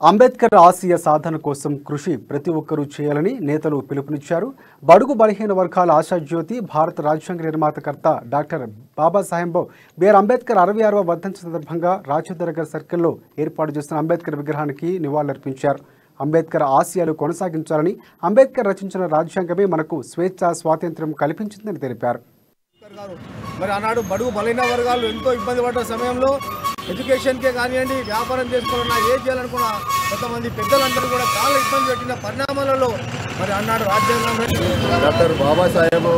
అంబేద్కర్ ఆశయ సాధన కోసం కృషి ప్రతి ఒక్కరూ చేయాలని నేతలు పిలుపునిచ్చారు. బడుగు బలహీన వర్గాల ఆశాజ్యోతి భారత రాజ్యాంగ నిర్మాతకర్త డాక్టర్ బాబాసాహెబ్ బిఆర్ అంబేద్కర్ 66వ వర్ధంతి సందర్భంగా రాజేంద్రనగర్ సర్కిల్లో ఏర్పాటు చేసిన అంబేద్కర్ విగ్రహానికి నివాళులర్పించారు. అంబేద్కర్ ఆశయాలు కొనసాగించాలని, అంబేద్కర్ రచించిన రాజ్యాంగమే మనకు స్వేచ్ఛ స్వాతంత్ర్యం కల్పించిందని తెలిపారు. మరి ఆనాడు బడుగు బలహీన వర్గాలు ఎంతో ఇబ్బంది పడ్డ సమయంలో ఎడ్యుకేషన్కే కానివ్వండి, వ్యాపారం చేసుకోవాలన్నా, ఏం చేయాలనుకున్నా కొంతమంది పెద్దలందరూ కూడా చాలా ఇబ్బంది పెట్టిన పరిణామాలలో మరి ఆనాడు రాజ్యాంగం డాక్టర్ బాబాసాహెబ్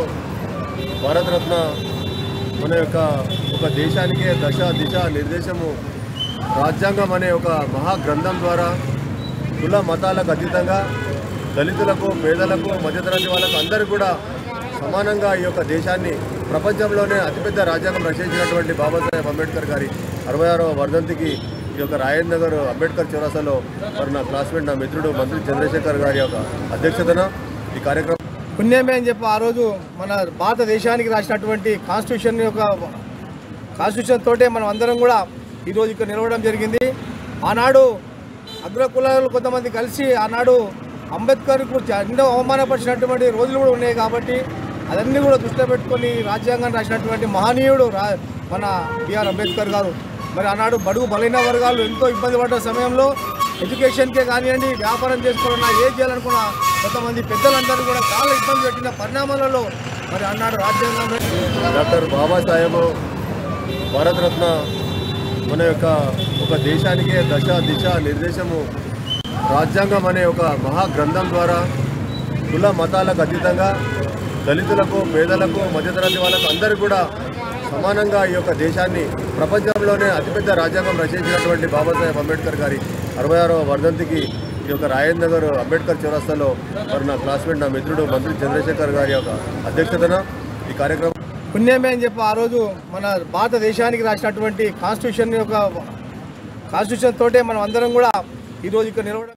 భారతరత్న మన యొక్క ఒక దేశానికే దశ దిశ నిర్దేశము రాజ్యాంగం అనే ఒక మహాగ్రంథం ద్వారా కుల మతాలకు అతీతంగా దళితులకు, పేదలకు, మధ్యతరగతి వాళ్ళకు అందరూ కూడా సమానంగా ఈ యొక్క దేశాన్ని ప్రపంచంలోనే అతిపెద్ద రాజ్యాంగం రచించినటువంటి బాబాసాహెబ్ అంబేద్కర్ గారి 66వ వర్ధంతికి ఈ యొక్క రాజేంద్ర నగర్ అంబేద్కర్ చౌరస్తాలో మరి నా క్లాస్మేట్, నా మిత్రుడు మంత్రి చంద్రశేఖర్ గారి యొక్క అధ్యక్షతన ఈ కార్యక్రమం పుణ్యమే అని చెప్పి ఆ రోజు మన భారతదేశానికి రాసినటువంటి కాన్స్టిట్యూషన్ తోటే మనం అందరం కూడా ఈరోజు ఇక్కడ నిలవడం జరిగింది. ఆనాడు అగ్రకులాలు కొంతమంది కలిసి ఆనాడు అంబేద్కర్కు ఎన్నో అవమానపరిచినటువంటి రోజులు కూడా ఉన్నాయి. కాబట్టి అదన్నీ కూడా దృష్టిలో పెట్టుకొని రాజ్యాంగాన్ని రాసినటువంటి మహనీయుడు మన బిఆర్ అంబేద్కర్ గారు మరి ఆనాడు బడుగు బలహీన వర్గాలు ఎంతో ఇబ్బంది పడ్డ సమయంలో ఎడ్యుకేషన్కే కానివ్వండి, వ్యాపారం చేసుకోవాలన్నా, ఏం చేయాలనుకున్నా కొంతమంది పెద్దలందరూ కూడా చాలా ఇబ్బంది పెట్టిన పరిణామాలలో మరి ఆనాడు రాజ్యాంగం డాక్టర్ బాబాసాహెబ్ భారతరత్న మన యొక్క ఒక దేశానికే దశ దిశ నిర్దేశము రాజ్యాంగం అనే ఒక మహాగ్రంథం ద్వారా కుల మతాలకు అతీతంగా దళితులకు, పేదలకు, మధ్యతరగతి వాళ్ళకు అందరూ కూడా సమానంగా ఈ యొక్క దేశాన్ని ప్రపంచంలోనే అతిపెద్ద రాజ్యాంగం రచించినటువంటి బాబాసాహెబ్ అంబేద్కర్ గారి 66వ వర్ధంతికి ఈ యొక్క రాజేంద్ర నగర్ అంబేద్కర్ చౌరస్తాలో మరి నా క్లాస్మేట్, నా మిత్రుడు మంత్రి చంద్రశేఖర్ గారి యొక్క అధ్యక్షతన ఈ కార్యక్రమం పుణ్యమే అని చెప్పి ఆ రోజు మన భారతదేశానికి రాసినటువంటి కాన్స్టిట్యూషన్ తోటే మనం అందరం కూడా ఈరోజు ఇక్కడ నిలవడం